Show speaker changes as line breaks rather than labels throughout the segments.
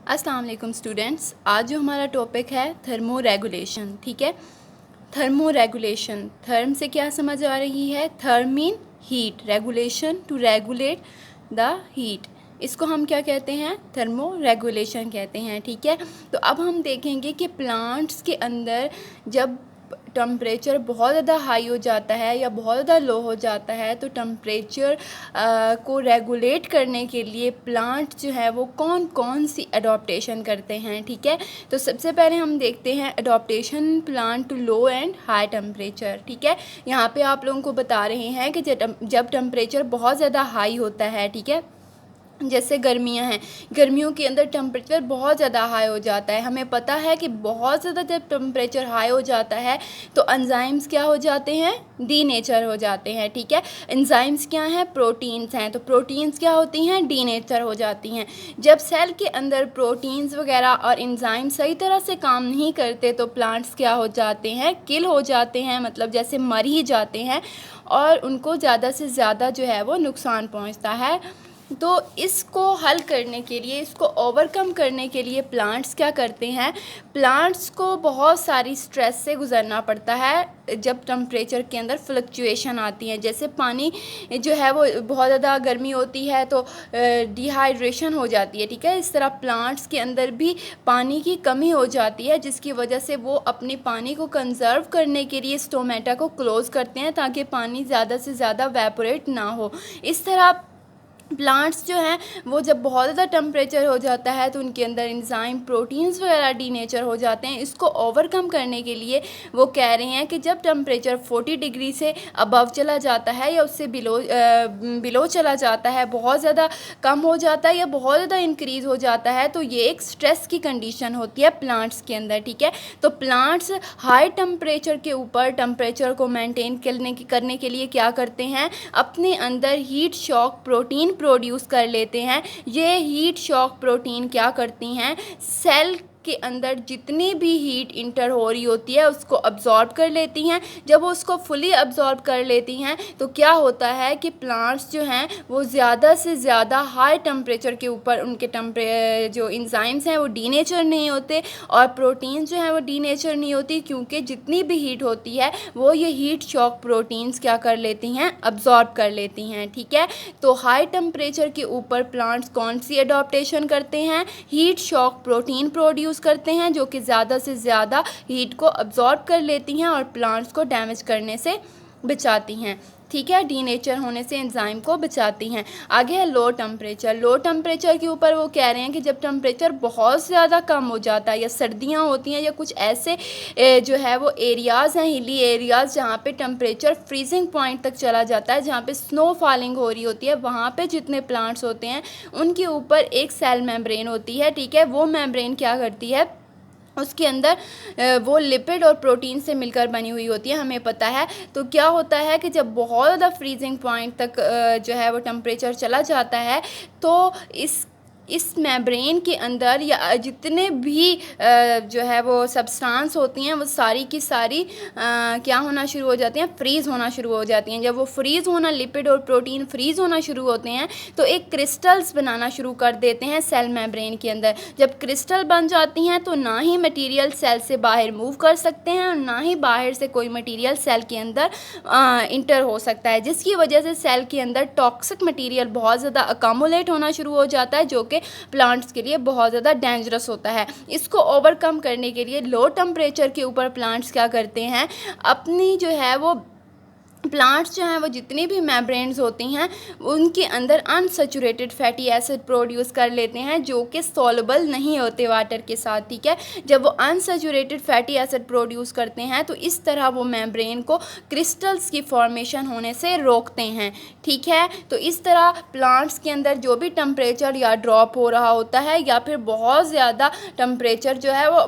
अस्सलाम वालेकुम स्टूडेंट्स। आज जो हमारा टॉपिक है थर्मो रेगुलेशन। ठीक है, थर्मो रेगुलेशन, थर्म से क्या समझ आ रही है? Therm mean heat, regulation to regulate the heat, इसको हम क्या कहते हैं? थर्मो रेगुलेशन कहते हैं। ठीक है, तो अब हम देखेंगे कि प्लांट्स के अंदर जब टम्परेचर बहुत ज़्यादा हाई हो जाता है या बहुत ज़्यादा लो हो जाता है तो टम्परेचर को रेगुलेट करने के लिए प्लांट जो है वो कौन कौन सी अडॉप्टेशन करते हैं। ठीक है, तो सबसे पहले हम देखते हैं adaptation plant to low and high temperature. ठीक है, यहाँ पे आप लोगों को बता रहे हैं कि जब टम्परेचर बहुत ज़्यादा हाई होता है, ठीक है, जैसे गर्मियां हैं, गर्मियों के अंदर टेम्परेचर बहुत ज़्यादा हाई हो जाता है। हमें पता है कि बहुत ज़्यादा जब टेम्परेचर हाई हो जाता है तो एंजाइम्स क्या हो जाते हैं? डीनेचर हो जाते हैं। ठीक है, एंजाइम्स क्या हैं? प्रोटीन्स हैं, तो प्रोटीन्स क्या होती हैं? डीनेचर हो जाती हैं। जब सेल के अंदर प्रोटीन्स वगैरह और एंजाइम सही तरह से काम नहीं करते तो प्लांट्स क्या हो जाते हैं? किल हो जाते हैं, मतलब जैसे मर ही जाते हैं और उनको ज़्यादा से ज़्यादा जो है वो नुकसान पहुँचता है। तो इसको हल करने के लिए, इसको ओवरकम करने के लिए प्लांट्स क्या करते हैं? प्लांट्स को बहुत सारी स्ट्रेस से गुज़रना पड़ता है जब टेम्परेचर के अंदर फ्लक्चुएशन आती है। जैसे पानी जो है वो बहुत ज़्यादा गर्मी होती है तो डिहाइड्रेशन हो जाती है। ठीक है, इस तरह प्लांट्स के अंदर भी पानी की कमी हो जाती है जिसकी वजह से वो अपने पानी को कंजर्व करने के लिए स्टोमेटा को क्लोज़ करते हैं ताकि पानी ज़्यादा से ज़्यादा वेपोरेट ना हो। इस तरह प्लांट्स जो हैं वो जब बहुत ज़्यादा टेम्परेचर हो जाता है तो उनके अंदर एंजाइम प्रोटीन्स वगैरह डीनेचर हो जाते हैं। इसको ओवरकम करने के लिए वो कह रहे हैं कि जब टेम्परेचर 40 डिग्री से अबव चला जाता है या उससे बिलो चला जाता है, बहुत ज़्यादा कम हो जाता है या बहुत ज़्यादा इंक्रीज़ हो जाता है, तो ये एक स्ट्रेस की कंडीशन होती है प्लांट्स के अंदर। ठीक है, तो प्लांट्स हाई टेम्परेचर के ऊपर टेम्परेचर को मेंटेन करने के लिए क्या करते हैं? अपने अंदर हीट शॉक प्रोटीन प्रोड्यूस कर लेते हैं। ये हीट शॉक प्रोटीन क्या करती हैं? सेल के अंदर जितनी भी हीट इंटर हो रही होती है उसको अब्जॉर्ब कर लेती हैं। जब वो उसको फुली अब्जॉर्ब कर लेती हैं तो क्या होता है कि प्लांट्स जो हैं वो ज़्यादा से ज़्यादा हाई टेम्परेचर के ऊपर उनके जो इंजाइम्स हैं वो डीनेचर नहीं होते और प्रोटीन जो हैं वो डीनेचर नहीं होती, क्योंकि जितनी भी हीट होती है वो ये हीट शॉक प्रोटीन्स क्या कर लेती हैं? अब्जॉर्ब कर लेती हैं। ठीक है, तो हाई टेम्परेचर के ऊपर प्लांट्स कौन सी अडॉप्टेशन करते हैं? हीट शॉक प्रोटीन प्रोड्यूस करते हैं जो कि ज़्यादा से ज़्यादा हीट को अब्जॉर्ब कर लेती हैं और प्लांट्स को डैमेज करने से बचाती हैं। ठीक है, डीनेचर होने से एंजाइम को बचाती हैं। आगे है लो टेम्परेचर। लो टेम्परेचर के ऊपर वो कह रहे हैं कि जब टेम्परेचर बहुत ज़्यादा कम हो जाता है या सर्दियाँ होती हैं या कुछ ऐसे जो है वो एरियाज़ हैं, हिली एरियाज़, जहाँ पे टेम्परेचर फ्रीजिंग पॉइंट तक चला जाता है, जहाँ पे स्नो फॉलिंग हो रही होती है, वहाँ पे जितने प्लांट्स होते हैं उनके ऊपर एक सेल मेम्ब्रेन होती है। ठीक है, वो मेम्ब्रेन क्या करती है? उसके अंदर वो लिपिड और प्रोटीन से मिलकर बनी हुई होती है, हमें पता है। तो क्या होता है कि जब बहुत ज़्यादा फ्रीजिंग पॉइंट तक जो है वो टेम्परेचर चला जाता है तो इस मेम्ब्रेन के अंदर या जितने भी जो है वो सब्सटेंस होती हैं वो सारी की सारी क्या होना शुरू हो जाती हैं? फ्रीज़ होना शुरू हो जाती हैं। जब वो फ्रीज़ होना, लिपिड और प्रोटीन फ्रीज़ होना शुरू होते हैं तो एक क्रिस्टल्स बनाना शुरू कर देते हैं सेल मेम्ब्रेन के अंदर। जब क्रिस्टल बन जाती हैं तो ना ही मटेरियल सेल से बाहर मूव कर सकते हैं और ना ही बाहर से कोई मटेरियल सेल के अंदर इंटर हो सकता है, जिसकी वजह से सेल के अंदर टॉक्सिक मटेरियल बहुत ज़्यादा अकामुलेट होना शुरू हो जाता है जो कि प्लांट्स के लिए बहुत ज़्यादा डेंजरस होता है। इसको ओवरकम करने के लिए लो टेम्परेचर के ऊपर प्लांट्स क्या करते हैं? अपनी जो है वो प्लांट्स जो हैं वो जितनी भी मेम्ब्रेन्स होती हैं उनके अंदर अनसैचुरेटेड फैटी एसिड प्रोड्यूस कर लेते हैं जो कि सॉल्युबल नहीं होते वाटर के साथ। ठीक है, जब वो अनसैचुरेटेड फैटी एसिड प्रोड्यूस करते हैं तो इस तरह वो मेम्ब्रेन को क्रिस्टल्स की फॉर्मेशन होने से रोकते हैं। ठीक है, तो इस तरह प्लांट्स के अंदर जो भी टेम्परेचर या ड्रॉप हो रहा होता है या फिर बहुत ज़्यादा टेम्परेचर जो है वो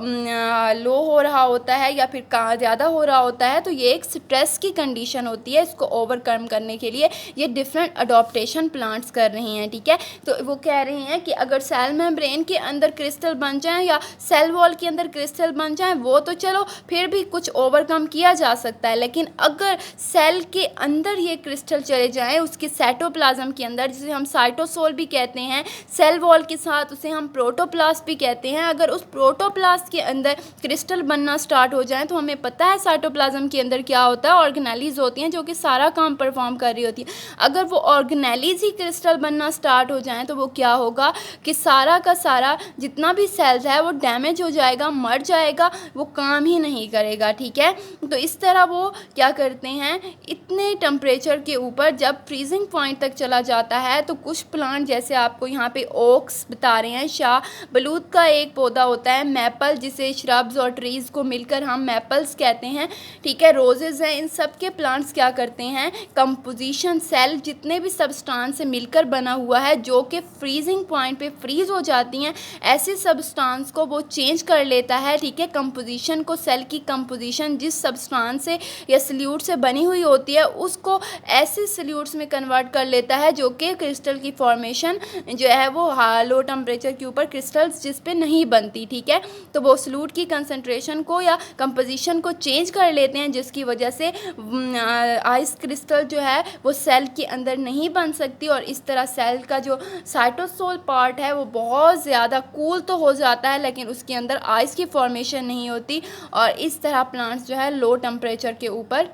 लो हो रहा होता है या फिर ज़्यादा हो रहा होता है तो ये एक स्ट्रेस की कंडीशन होती होती है इसको ओवरकम करने के लिए ये डिफरेंट अडॉप्टेशन प्लांट्स कर रही हैं, ठीक है। तो वो कह रही हैं कि अगर सेल मेम्ब्रेन के अंदर क्रिस्टल बन जाए या सेल वॉल के अंदर क्रिस्टल बन जाए वो तो चलो फिर भी कुछ ओवरकम किया जा सकता है, लेकिन अगर सेल के अंदर ये क्रिस्टल चले जाएं उसके साइटोप्लाज्म के अंदर, जिसे हम साइटोसोल भी कहते हैं, सेल वॉल के साथ उसे हम प्रोटोप्लास्ट भी कहते हैं, अगर उस प्रोटोप्लास्ट के अंदर क्रिस्टल बनना स्टार्ट हो जाए तो हमें पता है साइटोप्लाज्म के अंदर क्या होता है, ऑर्गेनेलीज होती हैं जो कि सारा काम परफॉर्म कर रही होती है। अगर वो ऑर्गेनेलीज ही क्रिस्टल बनना स्टार्ट हो जाएं तो वो क्या होगा कि सारा का सारा जितना भी सेल्स है वो डैमेज हो जाएगा, मर जाएगा, वो काम ही नहीं करेगा, ठीक है। तो इस तरह वो क्या करते हैं, इतने टेम्परेचर के ऊपर जब फ्रीजिंग पॉइंट तक चला जाता है तो कुछ प्लांट जैसे आपको यहाँ पे ओक्स बता रहे हैं, शाह बलूत का एक पौधा होता है, मैपल जिसे श्रब्स और ट्रीज़ को मिलकर हम मैपल्स कहते हैं, ठीक है, रोजेज़ हैं, इन सब के प्लांट्स क्या करते हैं, कंपोजिशन सेल जितने भी सब्सटेंस से मिलकर बना हुआ है जो कि फ्रीजिंग पॉइंट पे फ्रीज हो जाती हैं, ऐसे सब्सटेंस को वो चेंज कर लेता है, ठीक है। कंपोजिशन को, सेल की कंपोजिशन जिस सब्सटेंस से या सल्यूट से बनी हुई होती है उसको ऐसे सल्यूट्स में कन्वर्ट कर लेता है जो कि क्रिस्टल की फॉर्मेशन जो है वो लो टेम्परेचर के ऊपर क्रिस्टल्स जिस पे नहीं बनती, ठीक है। तो वो सल्यूट की कंसंट्रेशन को या कंपोजिशन को चेंज कर लेते हैं जिसकी वजह से आइस क्रिस्टल जो है वो सेल के अंदर नहीं बन सकती और इस तरह सेल का जो साइटोसोल पार्ट है वो बहुत ज़्यादा कूल तो हो जाता है लेकिन उसके अंदर आइस की फॉर्मेशन नहीं होती और इस तरह प्लांट्स जो है लो टेम्परेचर के ऊपर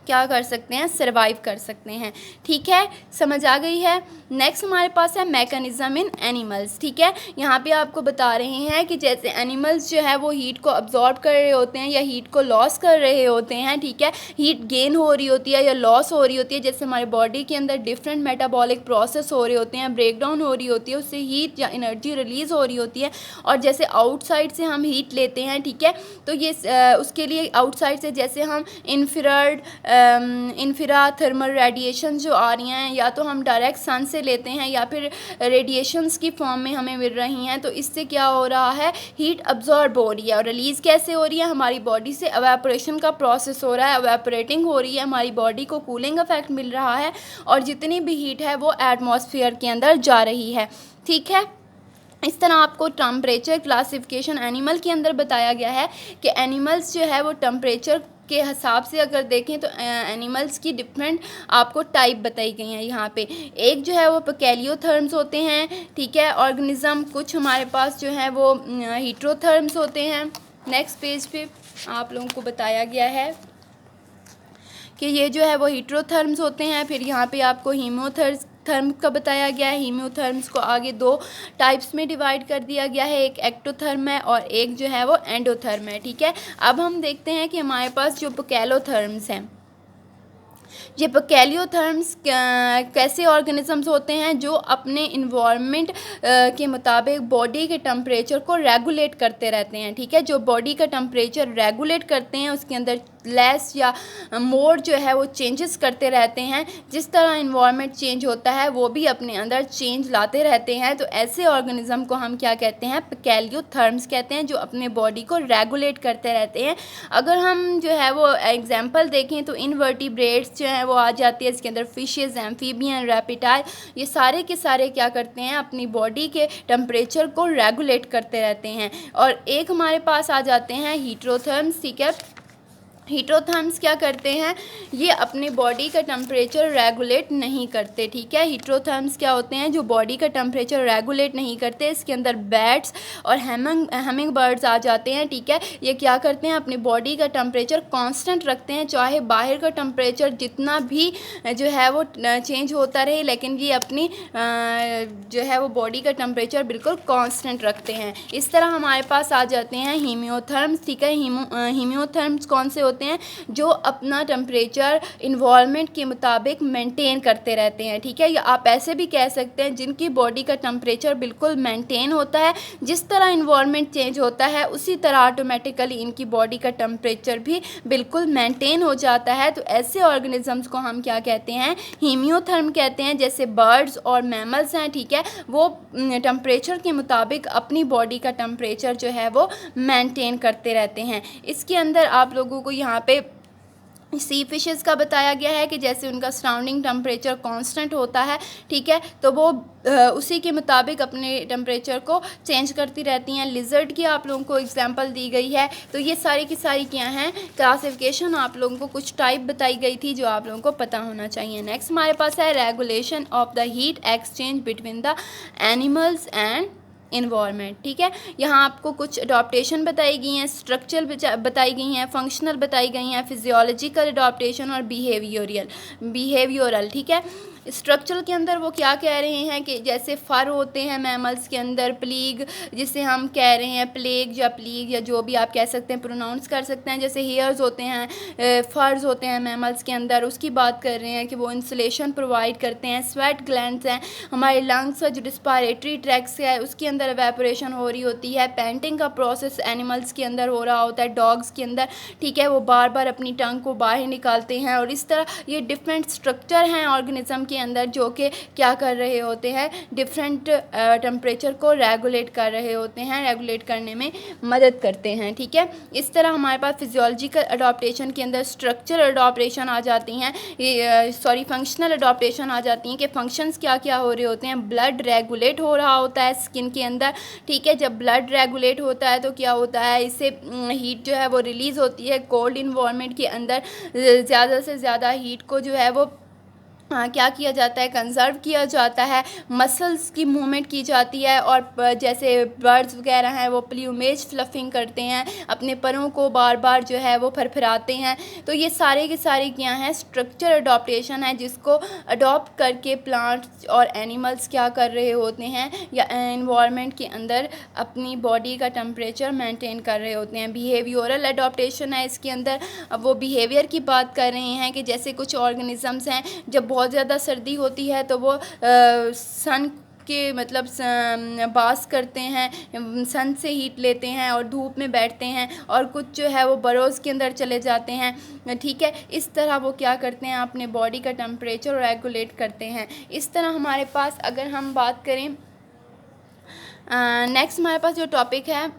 क्या कर सकते हैं, सर्वाइव कर सकते हैं, ठीक है। समझ आ गई है। नेक्स्ट हमारे पास है मैकेनिज्म इन एनिमल्स, ठीक है। यहाँ पे आपको बता रहे हैं कि जैसे एनिमल्स जो है वो हीट को अब्जॉर्ब कर रहे होते हैं या हीट को लॉस कर रहे होते हैं, ठीक है, हीट गेन हो रही होती है या लॉस हो रही होती है, जैसे हमारे बॉडी के अंदर डिफरेंट मेटाबॉलिक प्रोसेस हो रहे होते हैं, ब्रेक डाउन हो रही होती है, उससे हीट या एनर्जी रिलीज़ हो रही होती है और जैसे आउटसाइड से हम हीट लेते हैं, ठीक है, तो ये उसके लिए आउटसाइड से जैसे हम इंफ्रा थर्मल रेडिएशन जो आ रही हैं या तो हम डायरेक्ट सन से लेते हैं या फिर रेडिएशंस की फॉर्म में हमें मिल रही हैं, तो इससे क्या हो रहा है, हीट अब्जॉर्ब हो रही है और रिलीज़ कैसे हो रही है, हमारी बॉडी से एवेपोरेशन का प्रोसेस हो रहा है, एवेपोरेटिंग हो रही है, हमारी बॉडी को कूलिंग इफेक्ट मिल रहा है और जितनी भी हीट है वो एटमॉस्फेयर के अंदर जा रही है, ठीक है। इस तरह आपको टेम्परेचर क्लासिफिकेशन एनिमल के अंदर बताया गया है कि एनिमल्स जो है वो टेम्परेचर के हिसाब से अगर देखें तो एनिमल्स की डिफरेंट आपको टाइप बताई गई हैं यहाँ पे। एक जो है वो पैलियोथर्म्स होते हैं, ठीक है, ऑर्गेनिज्म, कुछ हमारे पास जो है वो हीट्रोथर्म्स होते हैं। नेक्स्ट पेज पे आप लोगों को बताया गया है कि ये जो है वो हीट्रोथर्म्स होते हैं। फिर यहाँ पे आपको हीमोथर्म का बताया गया है। हीमोथर्म्स को आगे दो टाइप्स में डिवाइड कर दिया गया है, एक एक्टोथर्म है और एक जो है वो एंडोथर्म है, ठीक है। अब हम देखते हैं कि हमारे पास जो पैलियोथर्म्स हैं, ये पैलियोथर्म्स कैसे ऑर्गेनिजम्स होते हैं जो अपने इन्वायरमेंट के मुताबिक बॉडी के टेम्परेचर को रेगुलेट करते रहते हैं, ठीक है। जो बॉडी का टेम्परेचर रेगुलेट करते हैं उसके अंदर लेस या मोर जो है वो चेंजेस करते रहते हैं, जिस तरह इन्वायरमेंट चेंज होता है वो भी अपने अंदर चेंज लाते रहते हैं। तो ऐसे ऑर्गेनिज्म को हम क्या कहते हैं, पैलियोथर्म्स कहते हैं, जो अपने बॉडी को रेगुलेट करते रहते हैं। अगर हम जो है वो एग्जांपल देखें तो इनवर्टिब्रेट्स जो है वो आ जाती है, इसके अंदर फिशेस, एम्फीबियन, रेप्टाइल, ये सारे के सारे क्या करते हैं, अपनी बॉडी के टेम्परेचर को रेगुलेट करते रहते हैं। और एक हमारे पास आ जाते हैं हीट्रोथर्म्स, ठीक है। हीट्रोथर्म्स क्या करते हैं, ये अपने बॉडी का टेम्परेचर रेगुलेट नहीं करते, ठीक है। हीट्रोथर्म्स क्या होते हैं, जो बॉडी का टेम्परेचर रेगुलेट नहीं करते। इसके अंदर बैट्स और हमिंग बर्ड्स आ जाते हैं, ठीक है। ये क्या करते हैं, अपनी बॉडी का टेम्परेचर कांस्टेंट रखते हैं, चाहे बाहर का टेम्परेचर जितना भी जो है वो चेंज होता रहे, लेकिन ये अपनी जो है वो बॉडी का टेम्परेचर बिल्कुल कांस्टेंट रखते हैं। इस तरह हमारे पास आ जाते हैं हीमियोथर्म्स, ठीक है। हीमियोथर्म्स कौन से होते हैं, जो अपना टेम्परेचर इन्वायरमेंट के मुताबिक मेंटेन करते रहते हैं, ठीक है। या आप ऐसे भी कह सकते हैं जिनकी बॉडी का टेम्परेचर बिल्कुल मेंटेन होता है, जिस तरह इन्वायरमेंट चेंज होता है उसी तरह ऑटोमेटिकली इनकी बॉडी का टेम्परेचर भी बिल्कुल मेंटेन हो जाता है। तो ऐसे ऑर्गेनिजम्स को हम क्या कहते हैं, हीमियोथर्म कहते हैं। जैसे बर्ड्स और मैमल्स हैं, ठीक है, वो टेम्परेचर के मुताबिक अपनी बॉडी का टेम्परेचर जो है वो मेंटेन करते रहते हैं। इसके अंदर आप लोगों को यहाँ पे सी फिशेस का बताया गया है कि जैसे उनका सराउंडिंग टेम्परेचर कांस्टेंट होता है, ठीक है, तो वो उसी के मुताबिक अपने टेम्परेचर को चेंज करती रहती हैं। लिजर्ड की आप लोगों को एग्जांपल दी गई है। तो ये सारी की सारी क्या हैं, क्लासिफिकेशन आप लोगों को कुछ टाइप बताई गई थी जो आप लोगों को पता होना चाहिए। नेक्स्ट हमारे पास है regulation of the heat exchange between the animals and environment, ठीक है। यहाँ आपको कुछ अडॉप्टेशन बताई गई हैं, स्ट्रक्चरल बताई गई हैं, फंक्शनल बताई गई हैं, फिजियोलॉजिकल अडॉप्टेशन और बिहेवियरल, ठीक है। स्ट्रक्चरल के अंदर वो क्या कह रहे हैं कि जैसे फर होते हैं मैमल्स के अंदर, प्लीग जिसे हम कह रहे हैं प्लेग या जो भी आप कह सकते हैं, प्रोनाउंस कर सकते हैं, जैसे हेयर्स होते हैं, फर्स होते हैं मैमल्स के अंदर, उसकी बात कर रहे हैं कि वो इंसुलेशन प्रोवाइड करते हैं। स्वेट ग्लैंड्स हैं, हमारे लंग्स और जो रिस्पायरेटरी ट्रैक्स है उसके अंदर एवेपोरेशन हो रही होती है। पेंटिंग का प्रोसेस एनिमल्स के अंदर हो रहा होता है, डॉग्स के अंदर, ठीक है, वो बार बार अपनी टंग को बाहर निकालते हैं। और इस तरह ये डिफरेंट स्ट्रक्चर हैं ऑर्गेनिज्म के अंदर जो कि क्या कर रहे होते हैं, डिफरेंट टेम्परेचर को रेगुलेट कर रहे होते हैं, रेगुलेट करने में मदद करते हैं, ठीक है। इस तरह हमारे पास फिजियोलॉजिकल अडॉप्टेशन के अंदर स्ट्रक्चरल अडॉप्टेशन आ जाती हैं, फंक्शनल अडॉप्टेशन आ जाती हैं कि फंक्शंस क्या क्या हो रहे होते हैं। ब्लड रेगुलेट हो रहा होता है स्किन के अंदर, ठीक है। जब ब्लड रेगुलेट होता है तो क्या होता है, इससे हीट जो है वो रिलीज़ होती है। कोल्ड इन्वायरमेंट के अंदर ज़्यादा से ज़्यादा हीट को जो है वो क्या किया जाता है, कंजर्व किया जाता है। मसल्स की मूवमेंट की जाती है और जैसे बर्ड्स वगैरह हैं वो प्ल्यूमेज फ्लफिंग करते हैं, अपने परों को बार बार जो है वो फरफराते हैं। तो ये सारे के सारे क्या हैं, स्ट्रक्चर अडॉप्टेशन है जिसको अडॉप्ट करके प्लांट्स और एनिमल्स क्या कर रहे होते हैं या एनवायरनमेंट के अंदर अपनी बॉडी का टेम्परेचर मेंटेन कर रहे होते हैं। बिहेवियरल अडॉप्टेशन है इसके अंदर, अब वो बिहेवियर की बात कर रहे हैं कि जैसे कुछ ऑर्गेनिजम्स हैं जब बहुत ज़्यादा सर्दी होती है तो वो सन के मतलब बास करते हैं, सन से हीट लेते हैं और धूप में बैठते हैं, और कुछ जो है वो बरोज़ के अंदर चले जाते हैं, ठीक है। इस तरह वो क्या करते हैं, अपने बॉडी का टेम्परेचर रेगुलेट करते हैं। इस तरह हमारे पास अगर हम बात करें नेक्स्ट हमारे पास जो टॉपिक है